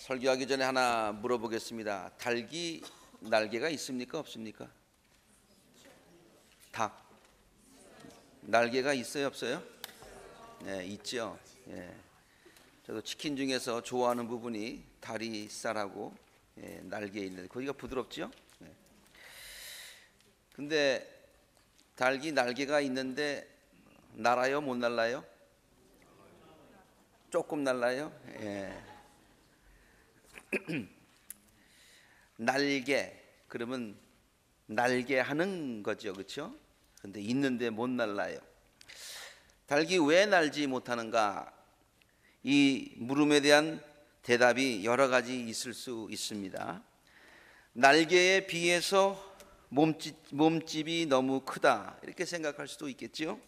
설교하기 전에 하나 물어보겠습니다. 닭이 날개가 있습니까? 없습니까? 닭 날개가 있어요? 없어요? 네, 있죠. 예. 저도 치킨 중에서 좋아하는 부분이 다리살하고 날개 있는데 거기가 부드럽죠. 예. 근데 닭이 날개가 있는데 날아요? 못 날아요? 조금 날아요? 예. 날개 그러면 날개 하는 거죠, 그렇죠? 근데 있는데 못 날아요. 닭이 왜 날지 못하는가? 이 물음에 대한 대답이 여러 가지 있을 수 있습니다. 날개에 비해서 몸집이 너무 크다 이렇게 생각할 수도 있겠죠.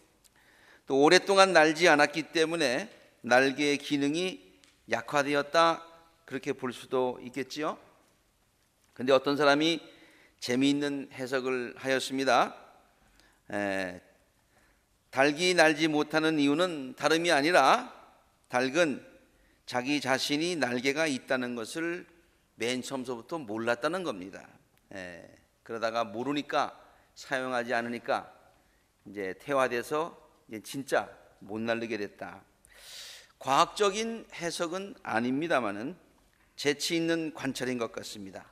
또 오랫동안 날지 않았기 때문에 날개의 기능이 약화되었다 그렇게 볼 수도 있겠지요. 근데 어떤 사람이 재미있는 해석을 하였습니다. 닭이 날지 못하는 이유는 다름이 아니라 닭은 자기 자신이 날개가 있다는 것을 맨 처음서부터 몰랐다는 겁니다. 그러다가 모르니까 사용하지 않으니까 이제 태화돼서 이제 진짜 못 날게 됐다. 과학적인 해석은 아닙니다만은 재치 있는 관찰인 것 같습니다.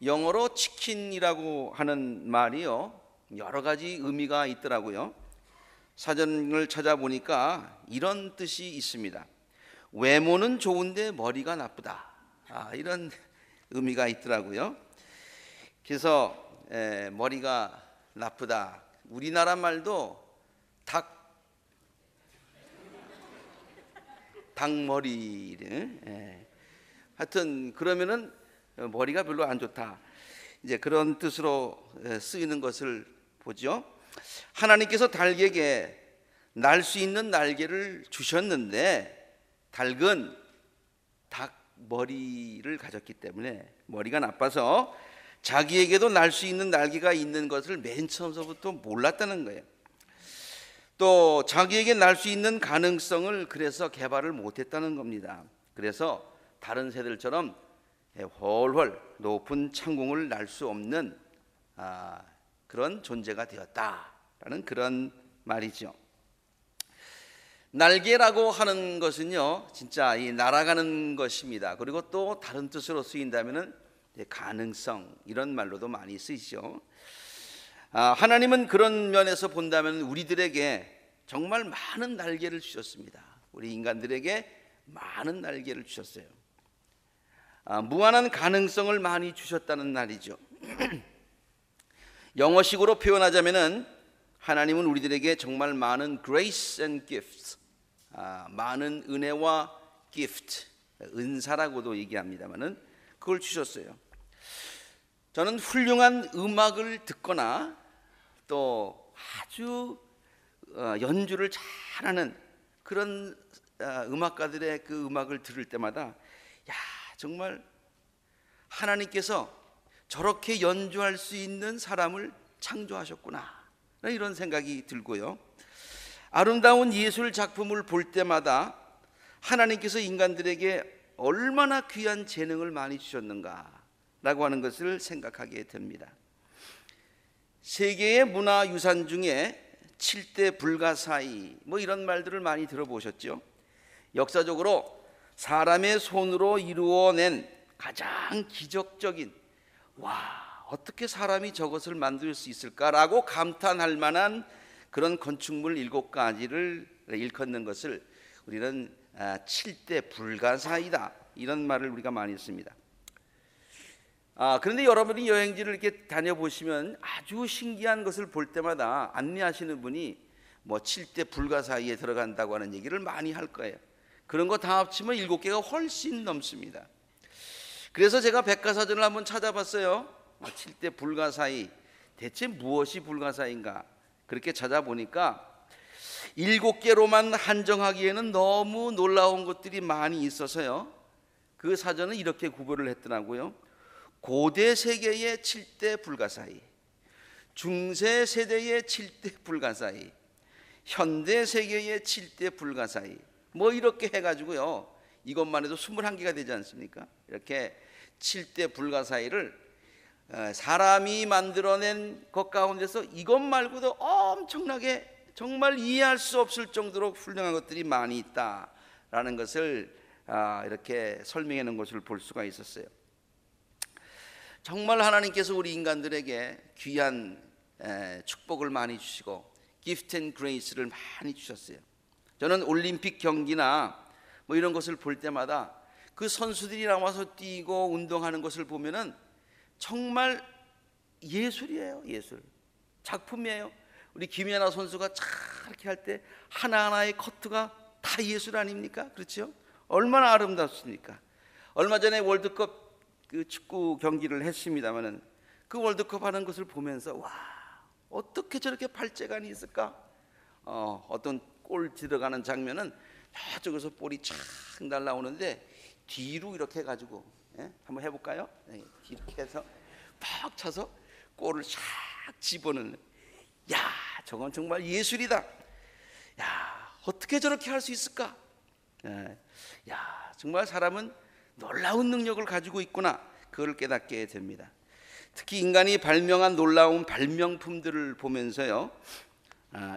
영어로 치킨이라고 하는 말이요 여러 가지 의미가 있더라고요. 사전을 찾아보니까 이런 뜻이 있습니다. 외모는 좋은데 머리가 나쁘다. 이런 의미가 있더라고요. 그래서 머리가 나쁘다. 우리나라 말도 닭머리를 하여튼 그러면은 머리가 별로 안 좋다. 이제 그런 뜻으로 쓰이는 것을 보죠. 하나님께서 닭에게 날 수 있는 날개를 주셨는데 닭은 닭 머리를 가졌기 때문에 머리가 나빠서 자기에게도 날 수 있는 날개가 있는 것을 맨 처음서부터 몰랐다는 거예요. 또 자기에게 날 수 있는 가능성을 그래서 개발을 못했다는 겁니다. 그래서 다른 새들처럼 훨훨 높은 창공을 날 수 없는 그런 존재가 되었다라는 그런 말이죠. 날개라고 하는 것은요 진짜 이 날아가는 것입니다. 그리고 또 다른 뜻으로 쓰인다면은 가능성 이런 말로도 많이 쓰이죠. 하나님은 그런 면에서 본다면 우리들에게 정말 많은 날개를 주셨습니다. 우리 인간들에게 많은 날개를 주셨어요. 무한한 가능성을 많이 주셨다는 말이죠. 영어식으로 표현하자면은 하나님은 우리들에게 정말 많은 grace and gifts, 많은 은혜와 gift, 은사라고도 얘기합니다만은 그걸 주셨어요. 저는 훌륭한 음악을 듣거나 또 아주 연주를 잘하는 그런 음악가들의 그 음악을 들을 때마다 야 정말 하나님께서 저렇게 연주할 수 있는 사람을 창조하셨구나 이런 생각이 들고요. 아름다운 예술 작품을 볼 때마다 하나님께서 인간들에게 얼마나 귀한 재능을 많이 주셨는가 라고 하는 것을 생각하게 됩니다. 세계의 문화유산 중에 7대 불가사의 이런 말들을 많이 들어보셨죠. 역사적으로 사람의 손으로 이루어낸 가장 기적적인 어떻게 사람이 저것을 만들 수 있을까라고 감탄할 만한 그런 건축물 7가지를 일컫는 것을 우리는 7대 불가사의다 이런 말을 우리가 많이 씁니다. 그런데 여러분이 여행지를 이렇게 다녀보시면 아주 신기한 것을 볼 때마다 안내하시는 분이 7대 불가사의에 들어간다고 하는 얘기를 많이 할 거예요. 그런 거 다 합치면 7개가 훨씬 넘습니다. 그래서 제가 백과사전을 한번 찾아봤어요. 7대 불가사의 대체 무엇이 불가사의인가 그렇게 찾아보니까 7개로만 한정하기에는 너무 놀라운 것들이 많이 있어서요. 그 사전은 이렇게 구별을 했더라고요. 고대 세계의 7대 불가사의, 중세 세대의 7대 불가사의, 현대 세계의 7대 불가사의 이렇게 해가지고요 이것만 해도 21개가 되지 않습니까? 이렇게 7대 불가사의를 사람이 만들어낸 것 가운데서 이것 말고도 엄청나게 정말 이해할 수 없을 정도로 훌륭한 것들이 많이 있다라는 것을 이렇게 설명해 놓은 것을 볼 수가 있었어요. 정말 하나님께서 우리 인간들에게 귀한 축복을 많이 주시고 gift and grace를 많이 주셨어요. 저는 올림픽 경기나 뭐 이런 것을 볼 때마다 그 선수들이 나와서 뛰고 운동하는 것을 보면은 정말 예술이에요. 예술, 작품이에요. 우리 김연아 선수가 이렇게 할 때 하나하나의 커트가 다 예술 아닙니까? 그렇죠? 얼마나 아름답습니까? 얼마 전에 월드컵 그 축구 경기를 했습니다마는 그 월드컵 하는 것을 보면서 와, 어떻게 저렇게 발재간이 있을까? 어떤 골 들어가는 장면은 저쪽에서 볼이 착 날라오는데 뒤로 이렇게 해가지고 한번 해볼까요? 이렇게 해서 팍 차서 골을 샥 집어넣는. 야, 저건 정말 예술이다. 야, 어떻게 저렇게 할 수 있을까? 야, 정말 사람은 놀라운 능력을 가지고 있구나. 그걸 깨닫게 됩니다. 특히 인간이 발명한 놀라운 발명품들을 보면서요,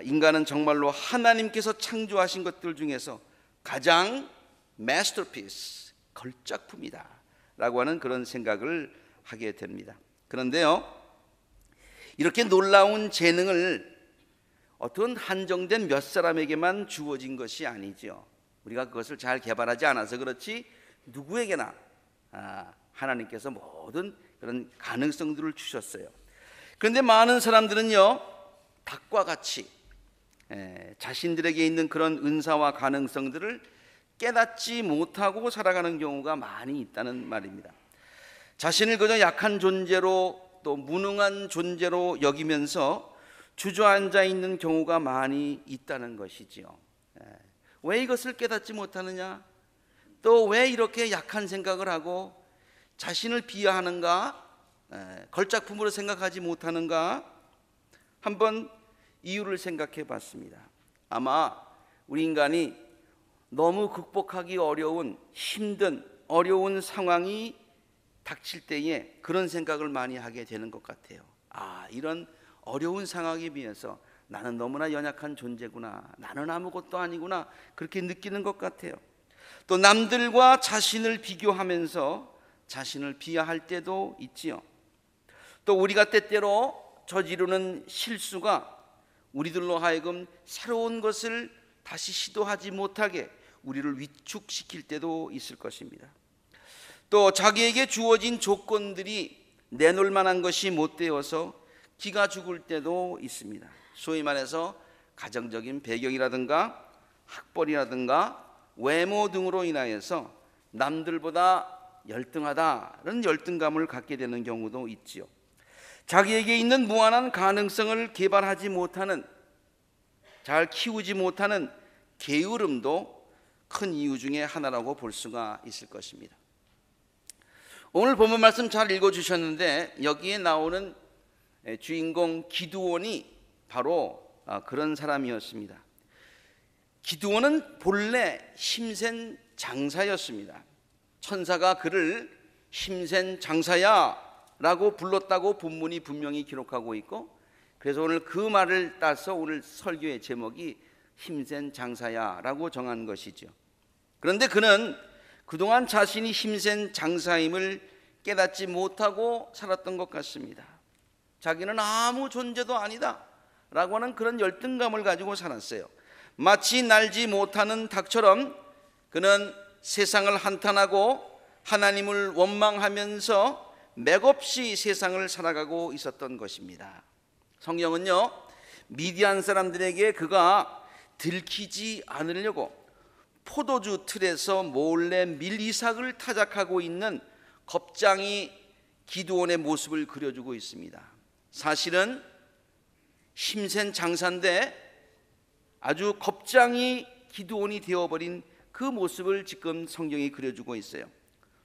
인간은 정말로 하나님께서 창조하신 것들 중에서 가장 마스터피스, 걸작품이다 라고 하는 그런 생각을 하게 됩니다. 그런데요, 이렇게 놀라운 재능을 어떤 한정된 몇 사람에게만 주어진 것이 아니죠. 우리가 그것을 잘 개발하지 않아서 그렇지 누구에게나 하나님께서 모든 그런 가능성들을 주셨어요. 그런데 많은 사람들은요, 닭과 같이 자신들에게 있는 그런 은사와 가능성들을 깨닫지 못하고 살아가는 경우가 많이 있다는 말입니다. 자신을 그저 약한 존재로 또 무능한 존재로 여기면서 주저앉아 있는 경우가 많이 있다는 것이지요. 왜 이것을 깨닫지 못하느냐? 또 왜 이렇게 약한 생각을 하고 자신을 비하하는가? 걸작품으로 생각하지 못하는가? 한번 이유를 생각해 봤습니다. 아마 우리 인간이 너무 극복하기 어려운 힘든 어려운 상황이 닥칠 때에 그런 생각을 많이 하게 되는 것 같아요. 이런 어려운 상황에 비해서 나는 너무나 연약한 존재구나, 나는 아무것도 아니구나, 그렇게 느끼는 것 같아요. 또 남들과 자신을 비교하면서 자신을 비하할 때도 있지요. 또 우리가 때때로 저지르는 실수가 우리들로 하여금 새로운 것을 다시 시도하지 못하게 우리를 위축시킬 때도 있을 것입니다. 또 자기에게 주어진 조건들이 내놓을 만한 것이 못 되어서 기가 죽을 때도 있습니다. 소위 말해서 가정적인 배경이라든가 학벌이라든가 외모 등으로 인하여서 남들보다 열등하다는 열등감을 갖게 되는 경우도 있지요. 자기에게 있는 무한한 가능성을 개발하지 못하는, 잘 키우지 못하는 게으름도 큰 이유 중에 하나라고 볼 수가 있을 것입니다. 오늘 본문 말씀 잘 읽어주셨는데 여기에 나오는 주인공 기드온이 바로 그런 사람이었습니다. 기드온은 본래 힘센 장사였습니다. 천사가 그를 힘센 장사야 라고 불렀다고 본문이 분명히 기록하고 있고, 그래서 오늘 그 말을 따서 오늘 설교의 제목이 힘센 장사야 라고 정한 것이죠. 그런데 그는 그동안 자신이 힘센 장사임을 깨닫지 못하고 살았던 것 같습니다. 자기는 아무 존재도 아니다 라고 하는 그런 열등감을 가지고 살았어요. 마치 날지 못하는 닭처럼 그는 세상을 한탄하고 하나님을 원망하면서 맥없이 세상을 살아가고 있었던 것입니다. 성경은요, 미디안 사람들에게 그가 들키지 않으려고 포도주 틀에서 몰래 밀이삭을 타작하고 있는 겁장이 기드온의 모습을 그려주고 있습니다. 사실은 힘센 장사인데 아주 겁장이 기드온이 되어버린 그 모습을 지금 성경이 그려주고 있어요.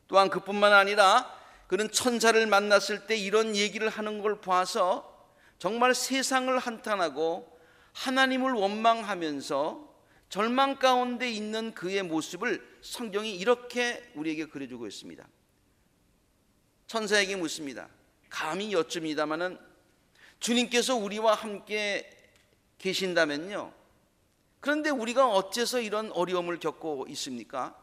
또한 그뿐만 아니라 그는 천사를 만났을 때 이런 얘기를 하는 걸 봐서 정말 세상을 한탄하고 하나님을 원망하면서 절망 가운데 있는 그의 모습을 성경이 이렇게 우리에게 그려주고 있습니다. 천사에게 묻습니다. 감히 여쭙니다마는 주님께서 우리와 함께 계신다면요, 그런데 우리가 어째서 이런 어려움을 겪고 있습니까?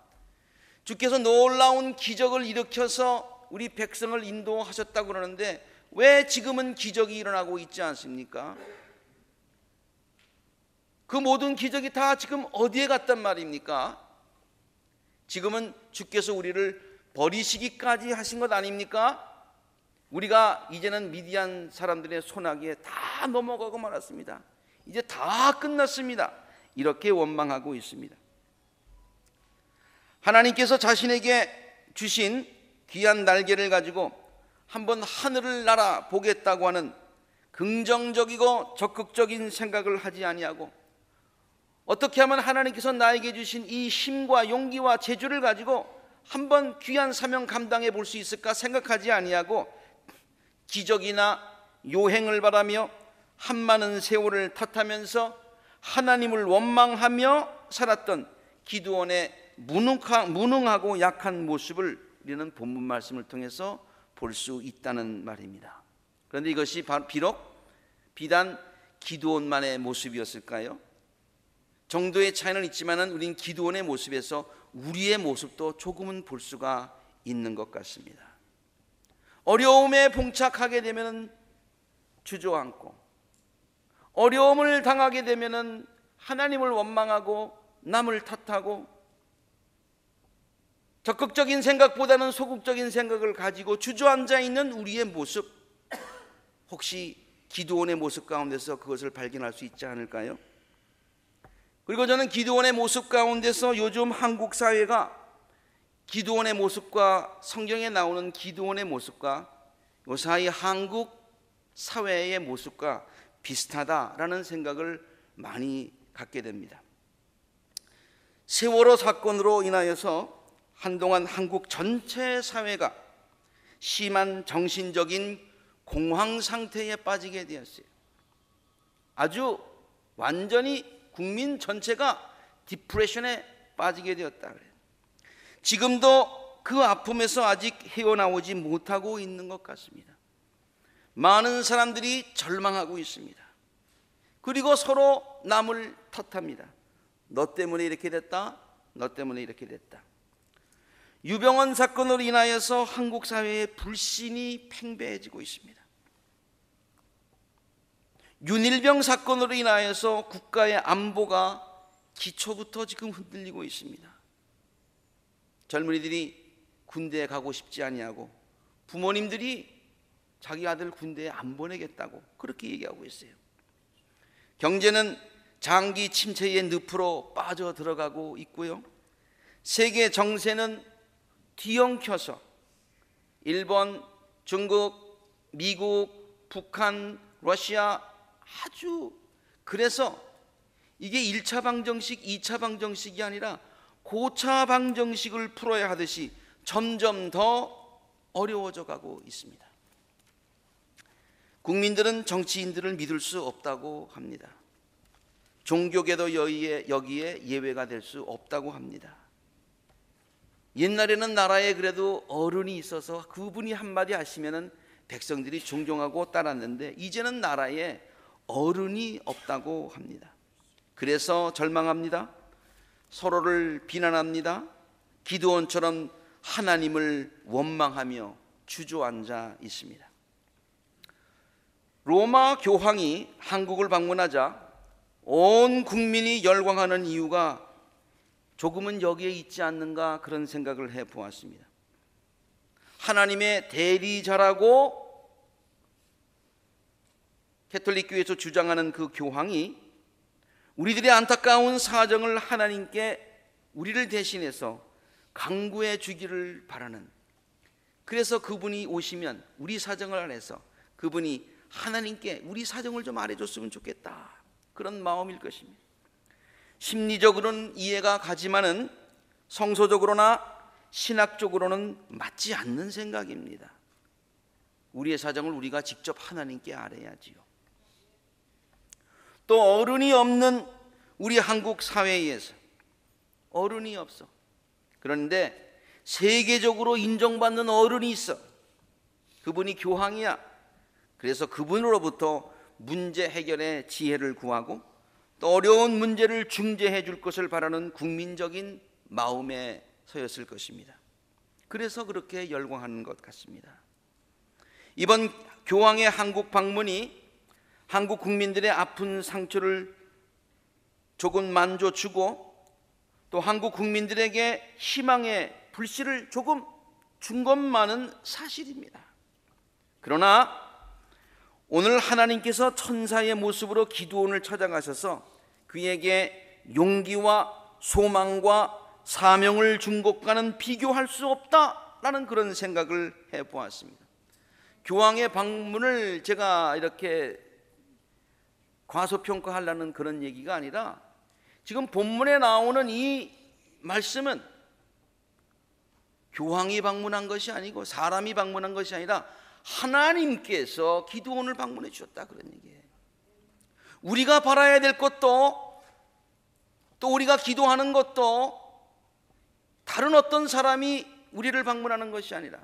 주께서 놀라운 기적을 일으켜서 우리 백성을 인도하셨다고 그러는데 왜 지금은 기적이 일어나고 있지 않습니까? 그 모든 기적이 다 지금 어디에 갔단 말입니까? 지금은 주께서 우리를 버리시기까지 하신 것 아닙니까? 우리가 이제는 미디안 사람들의 손아귀에 다 넘어가고 말았습니다. 이제 다 끝났습니다. 이렇게 원망하고 있습니다. 하나님께서 자신에게 주신 귀한 날개를 가지고 한번 하늘을 날아 보겠다고 하는 긍정적이고 적극적인 생각을 하지 아니하고, 어떻게 하면 하나님께서 나에게 주신 이 힘과 용기와 재주를 가지고 한번 귀한 사명 감당해 볼 수 있을까 생각하지 아니하고, 기적이나 요행을 바라며 한많은 세월을 탓하면서 하나님을 원망하며 살았던 기드온의 무능하고 약한 모습을 우리는 본문 말씀을 통해서 볼 수 있다는 말입니다. 그런데 이것이 비록 비단 기드온만의 모습이었을까요? 정도의 차이는 있지만 우린 기드온의 모습에서 우리의 모습도 조금은 볼 수가 있는 것 같습니다. 어려움에 봉착하게 되면 주저앉고, 어려움을 당하게 되면 하나님을 원망하고 남을 탓하고, 적극적인 생각보다는 소극적인 생각을 가지고 주저앉아 있는 우리의 모습, 혹시 기드온의 모습 가운데서 그것을 발견할 수 있지 않을까요? 그리고 저는 기드온의 모습 가운데서 요즘 한국 사회가 기드온의 모습과 성경에 나오는 기드온의 모습과 요사이 한국 사회의 모습과 비슷하다라는 생각을 많이 갖게 됩니다. 세월호 사건으로 인하여서 한동안 한국 전체 사회가 심한 정신적인 공황 상태에 빠지게 되었어요. 아주 완전히 국민 전체가 디프레션에 빠지게 되었다 그래요. 지금도 그 아픔에서 아직 헤어나오지 못하고 있는 것 같습니다. 많은 사람들이 절망하고 있습니다. 그리고 서로 남을 탓합니다. 너 때문에 이렇게 됐다, 너 때문에 이렇게 됐다. 유병헌 사건으로 인하여서 한국 사회의 불신이 팽배해지고 있습니다. 윤일병 사건으로 인하여서 국가의 안보가 기초부터 지금 흔들리고 있습니다. 젊은이들이 군대에 가고 싶지 아니하고 부모님들이 자기 아들 군대에 안 보내겠다고 그렇게 얘기하고 있어요. 경제는 장기 침체의 늪으로 빠져 들어가고 있고요. 세계 정세는 뒤엉켜서 일본, 중국, 미국, 북한, 러시아 아주, 그래서 이게 1차 방정식, 2차 방정식이 아니라 고차 방정식을 풀어야 하듯이 점점 더 어려워져 가고 있습니다. 국민들은 정치인들을 믿을 수 없다고 합니다. 종교계도 여기에 예외가 될 수 없다고 합니다. 옛날에는 나라에 그래도 어른이 있어서 그분이 한마디 하시면은 백성들이 존경하고 따랐는데 이제는 나라에 어른이 없다고 합니다. 그래서 절망합니다. 서로를 비난합니다. 기드온처럼 하나님을 원망하며 주저앉아 있습니다. 로마 교황이 한국을 방문하자 온 국민이 열광하는 이유가 조금은 여기에 있지 않는가 그런 생각을 해보았습니다. 하나님의 대리자라고 캐톨릭 교회에서 주장하는 그 교황이 우리들의 안타까운 사정을 하나님께 우리를 대신해서 강구해 주기를 바라는, 그래서 그분이 오시면 우리 사정을 알아서 그분이 하나님께 우리 사정을 좀 알아줬으면 좋겠다, 그런 마음일 것입니다. 심리적으로는 이해가 가지만은 성서적으로나 신학적으로는 맞지 않는 생각입니다. 우리의 사정을 우리가 직접 하나님께 알아야지요. 또 어른이 없는 우리 한국 사회에서 어른이 없어. 그런데 세계적으로 인정받는 어른이 있어. 그분이 교황이야. 그래서 그분으로부터 문제 해결의 지혜를 구하고 또 어려운 문제를 중재해 줄 것을 바라는 국민적인 마음에 서였을 것입니다. 그래서 그렇게 열광하는 것 같습니다. 이번 교황의 한국 방문이 한국 국민들의 아픈 상처를 조금 만져주고 또 한국 국민들에게 희망의 불씨를 조금 준 것만은 사실입니다. 그러나 오늘 하나님께서 천사의 모습으로 기드온을 찾아가셔서 그에게 용기와 소망과 사명을 준 것과는 비교할 수 없다라는 그런 생각을 해보았습니다. 교황의 방문을 제가 이렇게 과소평가하려는 그런 얘기가 아니라 지금 본문에 나오는 이 말씀은 교황이 방문한 것이 아니고 사람이 방문한 것이 아니라 하나님께서 기드온을 방문해 주셨다 그런 얘기예요. 우리가 바라야 될 것도 또 우리가 기도하는 것도 다른 어떤 사람이 우리를 방문하는 것이 아니라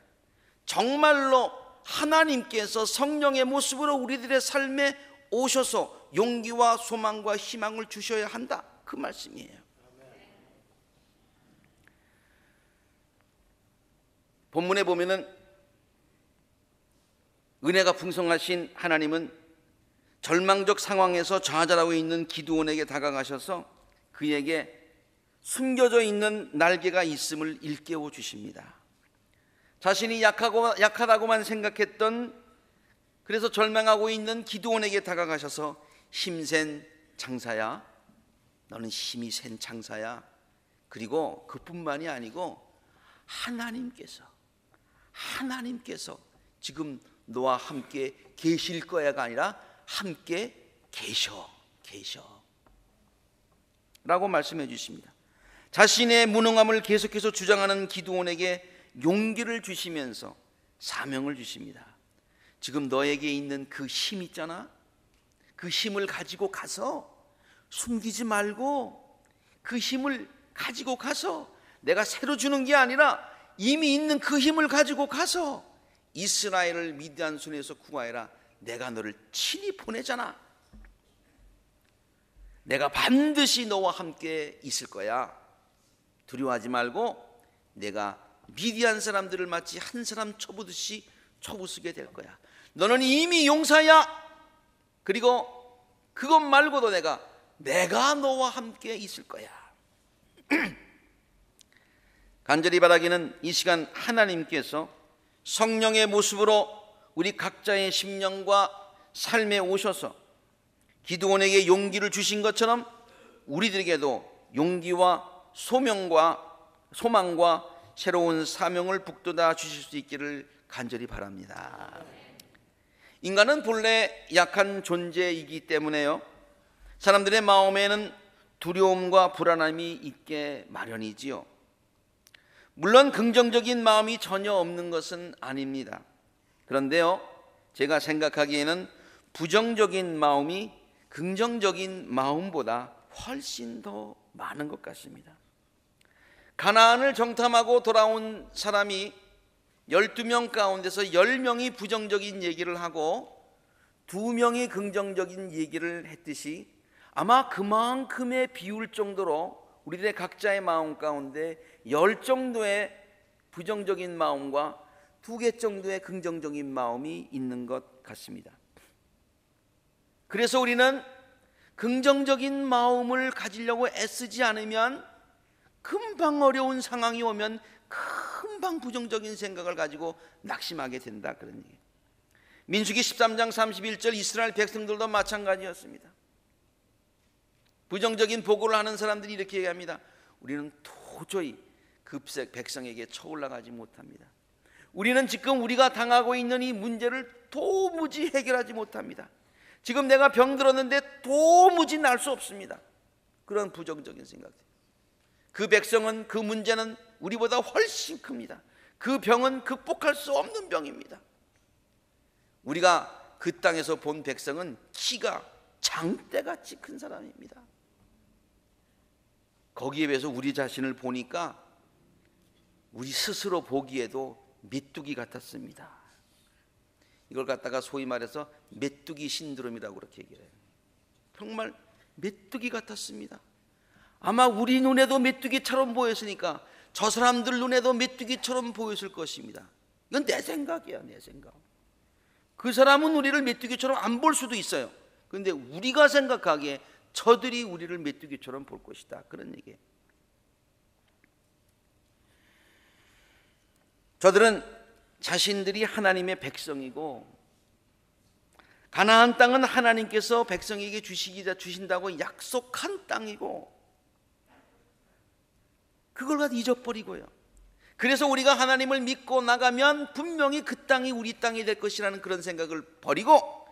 정말로 하나님께서 성령의 모습으로 우리들의 삶에 오셔서 용기와 소망과 희망을 주셔야 한다 그 말씀이에요. 본문에 보면은 은혜가 풍성하신 하나님은 절망적 상황에서 좌절하고 있는 기드온에게 다가가셔서 그에게 숨겨져 있는 날개가 있음을 일깨워 주십니다. 자신이 약하다고만 생각했던 그래서 절망하고 있는 기드온에게 다가가셔서 힘센 장사야, 너는 힘이 센 장사야. 그리고 그뿐만이 아니고 하나님께서 지금 너와 함께 계실 거야가 아니라 함께 계셔 라고 말씀해 주십니다. 자신의 무능함을 계속해서 주장하는 기드온에게 용기를 주시면서 사명을 주십니다. 지금 너에게 있는 그 힘 있잖아, 그 힘을 가지고 가서 숨기지 말고 그 힘을 가지고 가서 내가 새로 주는 게 아니라 이미 있는 그 힘을 가지고 가서 이스라엘을 미디안 손에서 구하여라. 내가 너를 친히 보내잖아. 내가 반드시 너와 함께 있을 거야. 두려워하지 말고 내가 미디안 사람들을 마치 한 사람 쳐부듯이 쳐부수게 될 거야. 너는 이미 용사야. 그리고 그것 말고도 내가 너와 함께 있을 거야. 간절히 바라기는 이 시간 하나님께서 성령의 모습으로 우리 각자의 심령과 삶에 오셔서 기드온에게 용기를 주신 것처럼 우리들에게도 용기와 소망과 새로운 사명을 북돋아 주실 수 있기를 간절히 바랍니다. 인간은 본래 약한 존재이기 때문에요, 사람들의 마음에는 두려움과 불안함이 있게 마련이지요. 물론 긍정적인 마음이 전혀 없는 것은 아닙니다. 그런데요, 제가 생각하기에는 부정적인 마음이 긍정적인 마음보다 훨씬 더 많은 것 같습니다. 가나안을 정탐하고 돌아온 사람이 12명 가운데서 10명이 부정적인 얘기를 하고 2명이 긍정적인 얘기를 했듯이 아마 그만큼의 비율 정도로 우리들의 각자의 마음 가운데 10 정도의 부정적인 마음과 2개 정도의 긍정적인 마음이 있는 것 같습니다. 그래서 우리는 긍정적인 마음을 가지려고 애쓰지 않으면 금방 어려운 상황이 오면 금방 부정적인 생각을 가지고 낙심하게 된다 그런 얘기예요. 민수기 13장 31절 이스라엘 백성들도 마찬가지였습니다. 부정적인 보고를 하는 사람들이 이렇게 얘기합니다. 우리는 도저히 그 백성에게 쳐올라가지 못합니다. 우리는 지금 우리가 당하고 있는 이 문제를 도무지 해결하지 못합니다. 지금 내가 병들었는데 도무지 날 수 없습니다. 그런 부정적인 생각들. 그 백성은, 그 문제는 우리보다 훨씬 큽니다. 그 병은 극복할 수 없는 병입니다. 우리가 그 땅에서 본 백성은 키가 장대같이 큰 사람입니다. 거기에 비해서 우리 자신을 보니까 우리 스스로 보기에도 메뚜기 같았습니다. 이걸 갖다가 소위 말해서 메뚜기 신드롬이라고 그렇게 얘기를 해요. 정말 메뚜기 같았습니다. 아마 우리 눈에도 메뚜기처럼 보였으니까 저 사람들 눈에도 메뚜기처럼 보였을 것입니다. 이건 내 생각이야, 내 생각. 그 사람은 우리를 메뚜기처럼 안 볼 수도 있어요. 그런데 우리가 생각하기에 저들이 우리를 메뚜기처럼 볼 것이다, 그런 얘기예요. 저들은 자신들이 하나님의 백성이고 가나안 땅은 하나님께서 백성에게 주신다고 약속한 땅이고 그걸 가지고 잊어버리고요. 그래서 우리가 하나님을 믿고 나가면 분명히 그 땅이 우리 땅이 될 것이라는 그런 생각을 버리고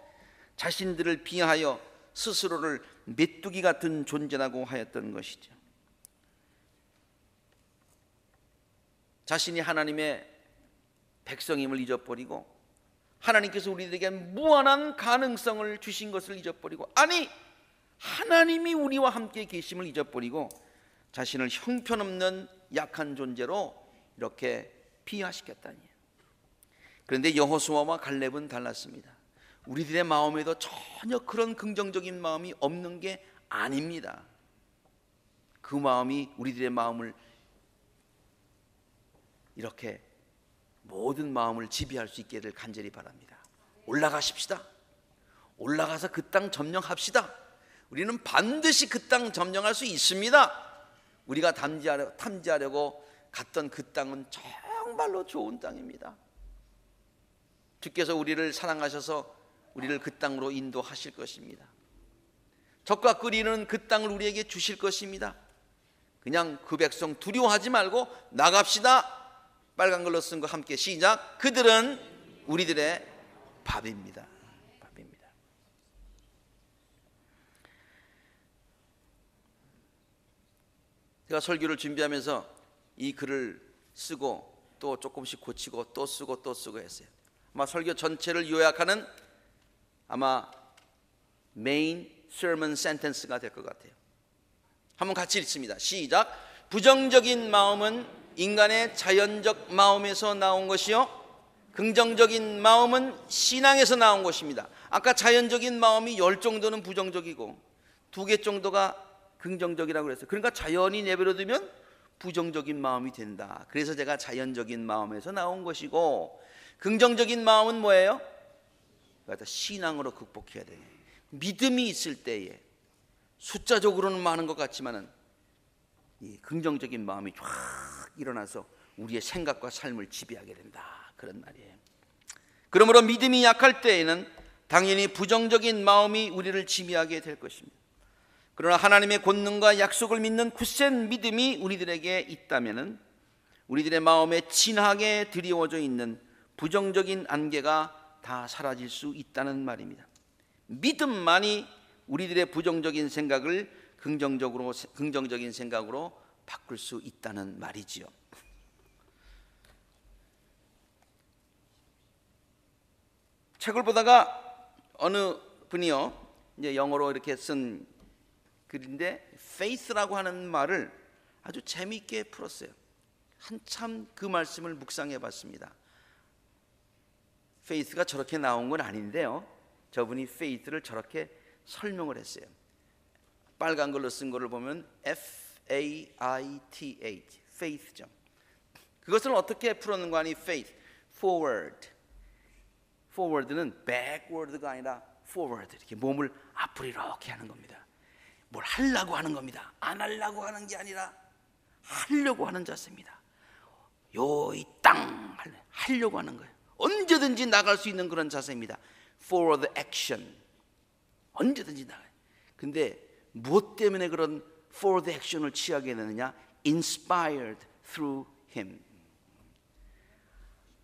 자신들을 비하하여 스스로를 메뚜기 같은 존재라고 하였던 것이죠. 자신이 하나님의 백성임을 잊어버리고 하나님께서 우리들에게 무한한 가능성을 주신 것을 잊어버리고, 아니 하나님이 우리와 함께 계심을 잊어버리고 자신을 형편없는 약한 존재로 이렇게 비하시켰다니. 그런데 여호수아와 갈렙은 달랐습니다. 우리들의 마음에도 전혀 그런 긍정적인 마음이 없는 게 아닙니다. 그 마음이 우리들의 마음을 이렇게 모든 마음을 지배할 수 있기를 간절히 바랍니다. 올라가십시다. 올라가서 그 땅 점령합시다. 우리는 반드시 그 땅 점령할 수 있습니다. 우리가 탐지하려고 갔던 그 땅은 정말로 좋은 땅입니다. 주께서 우리를 사랑하셔서 우리를 그 땅으로 인도하실 것입니다. 적과 끓이는 그 땅을 우리에게 주실 것입니다. 그냥 그 백성 두려워하지 말고 나갑시다. 빨간 걸로 쓴 거 함께 시작. 그들은 우리들의 밥입니다. 밥입니다. 제가 설교를 준비하면서 이 글을 쓰고 또 조금씩 고치고 또 쓰고 또 쓰고 했어요. 아마 설교 전체를 요약하는 아마 메인 sermon sentence가 될 것 같아요. 한번 같이 읽습니다. 시작. 부정적인 마음은 인간의 자연적 마음에서 나온 것이요 긍정적인 마음은 신앙에서 나온 것입니다. 아까 자연적인 마음이 10 정도는 부정적이고 2개 정도가 긍정적이라고 그랬어요. 그러니까 자연히 내버려두면 부정적인 마음이 된다. 그래서 제가 자연적인 마음에서 나온 것이고 긍정적인 마음은 뭐예요? 신앙으로 극복해야 돼요. 믿음이 있을 때에 숫자적으로는 많은 것 같지만은 이 긍정적인 마음이 쫙 일어나서 우리의 생각과 삶을 지배하게 된다, 그런 말이에요. 그러므로 믿음이 약할 때에는 당연히 부정적인 마음이 우리를 지배하게 될 것입니다. 그러나 하나님의 권능과 약속을 믿는 굳센 믿음이 우리들에게 있다면은 우리들의 마음에 진하게 드리워져 있는 부정적인 안개가 다 사라질 수 있다는 말입니다. 믿음만이 우리들의 부정적인 생각을 긍정적인 생각으로 바꿀 수 있다는 말이지요. 책을 보다가 어느 분이요, 이제 영어로 이렇게 쓴 글인데 faith라고 하는 말을 아주 재미있게 풀었어요. 한참 그 말씀을 묵상해 봤습니다. faith가 저렇게 나온 건 아닌데요, 저분이 faith를 저렇게 설명을 했어요. 빨간 걸로 쓴 거를 보면 F-A-I-T-H, faith죠. 그것을 어떻게 풀었는 거 아니? faith, forward는 backward가 아니라 forward, 이렇게 몸을 앞으로 이렇게 하는 겁니다. 뭘 하려고 하는 겁니다. 안 하려고 하는 게 아니라 하려고 하는 자세입니다. 이 땅 하려고 하는 거예요. 언제든지 나갈 수 있는 그런 자세입니다. forward action, 언제든지 나가요. 근데 무엇 때문에 그런 forward action을 취하게 되느냐? inspired through him,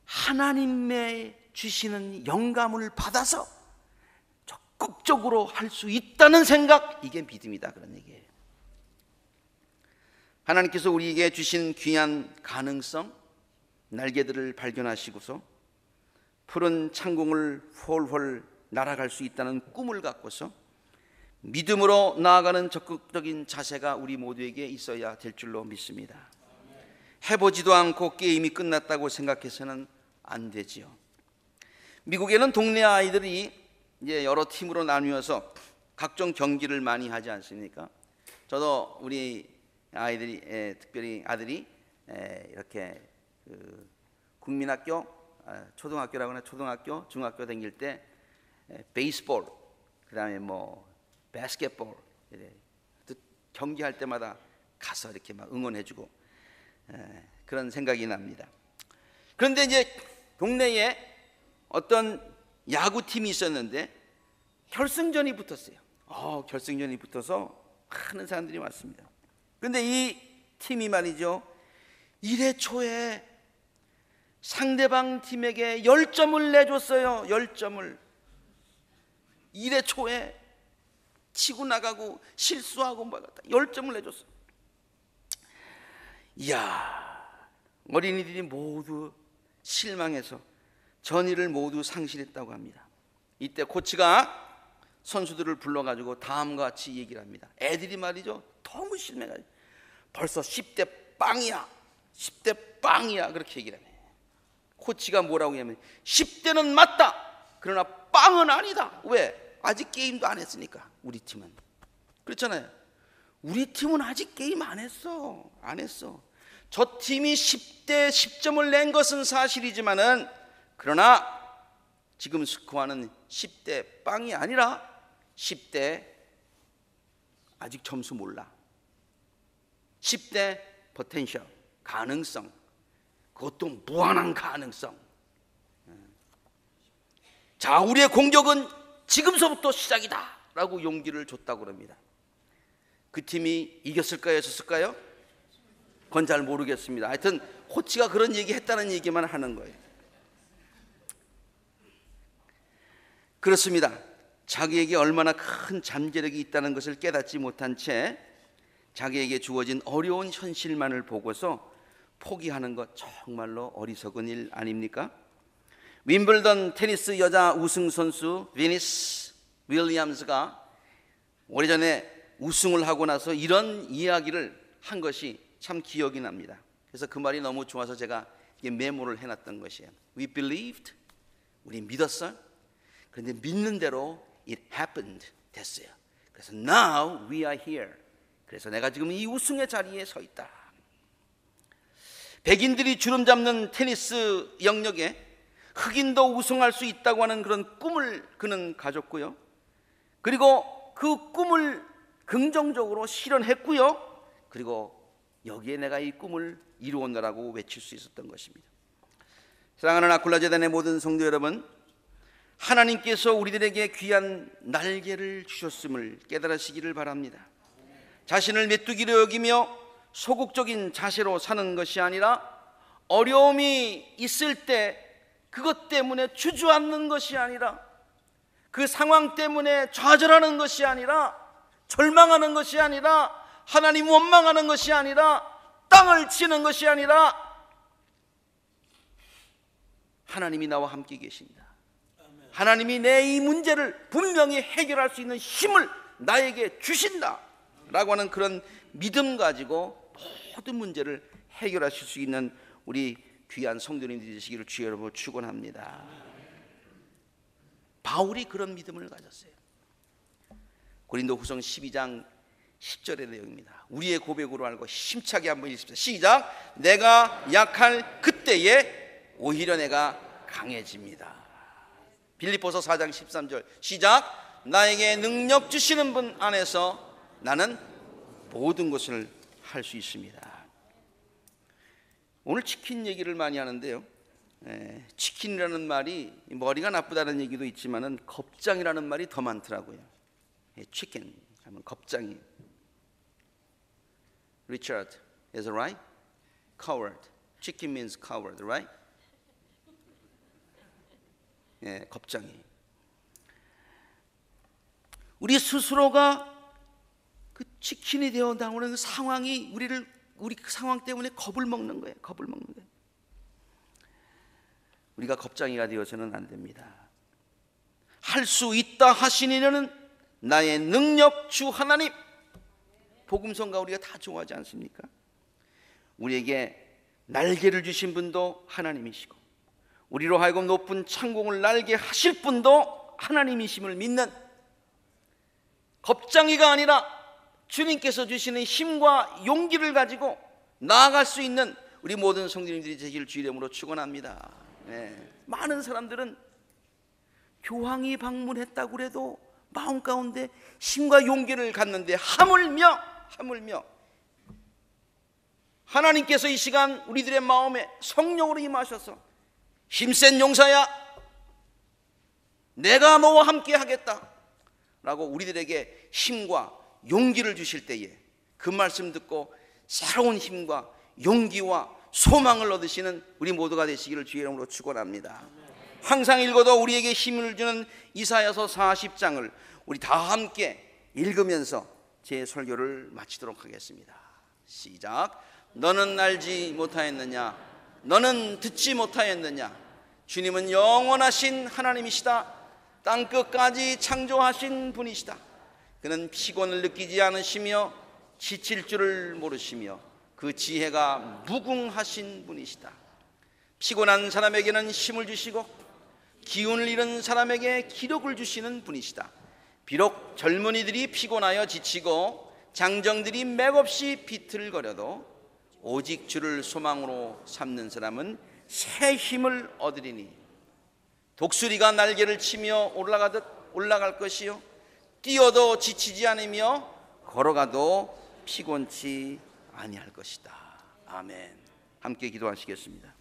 하나님의 주시는 영감을 받아서 적극적으로 할 수 있다는 생각, 이게 믿음이다, 그런 얘기예요. 하나님께서 우리에게 주신 귀한 가능성, 날개들을 발견하시고서 푸른 창공을 홀홀 날아갈 수 있다는 꿈을 갖고서 믿음으로 나아가는 적극적인 자세가 우리 모두에게 있어야 될 줄로 믿습니다. 해보지도 않고 게임이 끝났다고 생각해서는 안 되지요. 미국에는 동네 아이들이 이제 여러 팀으로 나뉘어서 각종 경기를 많이 하지 않습니까? 저도 우리 아이들이 특별히 아들이 이렇게 국민학교, 초등학교라거나 초등학교, 중학교 다닐 때 베이스볼, 그다음에 뭐 바스켓볼 경기할 때마다 가서 이렇게 막 응원해주고 그런 생각이 납니다. 그런데 이제 동네에 어떤 야구팀이 있었는데 결승전이 붙었어요. 결승전이 붙어서 많은 사람들이 왔습니다. 그런데 이 팀이 말이죠, 1회 초에 상대방 팀에게 10점을 내줬어요. 10점을 1회 초에 치고 나가고 실수하고 막 10점을 내줬어요. 이야, 어린이들이 모두 실망해서 전의를 모두 상실했다고 합니다. 이때 코치가 선수들을 불러가지고 다음과 같이 얘기를 합니다. 애들이 말이죠, 너무 실망해가지고 벌써 10대 빵이야, 10대 빵이야, 그렇게 얘기를 합니다. 코치가 뭐라고 하냐면 10대는 맞다, 그러나 빵은 아니다. 왜? 아직 게임도 안 했으니까. 우리 팀은 그렇잖아요. 우리 팀은 아직 게임 안 했어. 저 팀이 10대 10점을 낸 것은 사실이지만은, 그러나 지금 스코어는 10대 빵이 아니라 10대 아직 점수 몰라. 10대 포텐셜, 가능성, 그것도 무한한 가능성. 자, 우리의 공격은 지금서부터 시작이다 라고 용기를 줬다고 합니다. 그 팀이 이겼을까요, 졌을까요? 그건 잘 모르겠습니다. 하여튼 코치가 그런 얘기 했다는 얘기만 하는 거예요. 그렇습니다. 자기에게 얼마나 큰 잠재력이 있다는 것을 깨닫지 못한 채 자기에게 주어진 어려운 현실만을 보고서 포기하는 것, 정말로 어리석은 일 아닙니까? 윈블던 테니스 여자 우승 선수 비니스 윌리엄스가 오래전에 우승을 하고 나서 이런 이야기를 한 것이 참 기억이 납니다. 그래서 그 말이 너무 좋아서 제가 메모를 해놨던 것이에요. We believed, 우리 믿었어. 그런데 믿는 대로 it happened, 됐어요. 그래서 now we are here. 그래서 내가 지금 이 우승의 자리에 서 있다. 백인들이 주름 잡는 테니스 영역에 흑인도 우승할 수 있다고 하는 그런 꿈을 그는 가졌고요. 그리고 그 꿈을 긍정적으로 실현했고요. 그리고 여기에 내가 이 꿈을 이루었노라고 외칠 수 있었던 것입니다. 사랑하는 아쿨라 재단의 모든 성도 여러분, 하나님께서 우리들에게 귀한 날개를 주셨음을 깨달으시기를 바랍니다. 자신을 메뚜기로 여기며 소극적인 자세로 사는 것이 아니라 어려움이 있을 때 그것 때문에 주저앉는 것이 아니라, 그 상황 때문에 좌절하는 것이 아니라, 절망하는 것이 아니라, 하나님 원망하는 것이 아니라, 땅을 치는 것이 아니라, 하나님이 나와 함께 계십니다. 하나님이 내 이 문제를 분명히 해결할 수 있는 힘을 나에게 주신다 라고 하는 그런 믿음 가지고 모든 문제를 해결하실 수 있는 우리 귀한 성도님들이 되시기를 주의 이름으로 축원합니다. 바울이 그런 믿음을 가졌어요. 고린도후서 12장 10절의 내용입니다. 우리의 고백으로 알고 힘차게 한번 읽습니다. 시작. 내가 약할 그때에 오히려 내가 강해집니다. 빌립보서 4장 13절 시작. 나에게 능력 주시는 분 안에서 나는 모든 것을 할 수 있습니다. 오늘 치킨 얘기를 많이 하는데요, 치킨이라는 말이 머리가 나쁘다는 얘기도 있지만은 겁장이라는 말이 더 많더라고요. 치킨 하면 겁장이. Richard, is that right? Coward. Chicken means coward, right? 겁장이. 우리 스스로가 그 치킨이 되어 나오는 상황이 우리 그 상황 때문에 겁을 먹는 거예요. 겁을 먹는 거예요. 우리가 겁장이가 되어서는 안 됩니다. 할 수 있다 하시니는 나의 능력 주 하나님. 복음성가 우리가 다 좋아하지 않습니까? 우리에게 날개를 주신 분도 하나님이시고 우리로 하여금 높은 창공을 날게 하실 분도 하나님이심을 믿는, 겁장이가 아니라 주님께서 주시는 힘과 용기를 가지고 나아갈 수 있는 우리 모든 성도님들이 되기를 주 이름으로 축원합니다. 많은 사람들은 교황이 방문했다고 해도 마음 가운데 힘과 용기를 갖는데 하물며 하나님께서 이 시간 우리들의 마음에 성령으로 임하셔서 힘센 용사야, 내가 너와 함께 하겠다 라고 우리들에게 힘과 용기를 주실 때에 그 말씀 듣고 새로운 힘과 용기와 소망을 얻으시는 우리 모두가 되시기를 주의 이름으로 축원합니다. 항상 읽어도 우리에게 힘을 주는 이사야서 40장을 우리 다 함께 읽으면서 제 설교를 마치도록 하겠습니다. 시작. 너는 알지 못하였느냐? 너는 듣지 못하였느냐? 주님은 영원하신 하나님이시다. 땅끝까지 창조하신 분이시다. 그는 피곤을 느끼지 않으시며 지칠 줄을 모르시며 그 지혜가 무궁하신 분이시다. 피곤한 사람에게는 힘을 주시고 기운을 잃은 사람에게 기력을 주시는 분이시다. 비록 젊은이들이 피곤하여 지치고 장정들이 맥없이 비틀거려도 오직 주를 소망으로 삼는 사람은 새 힘을 얻으리니 독수리가 날개를 치며 올라가듯 올라갈 것이요 뛰어도 지치지 않으며 걸어가도 피곤치 아니할 것이다. 아멘. 함께 기도하시겠습니다.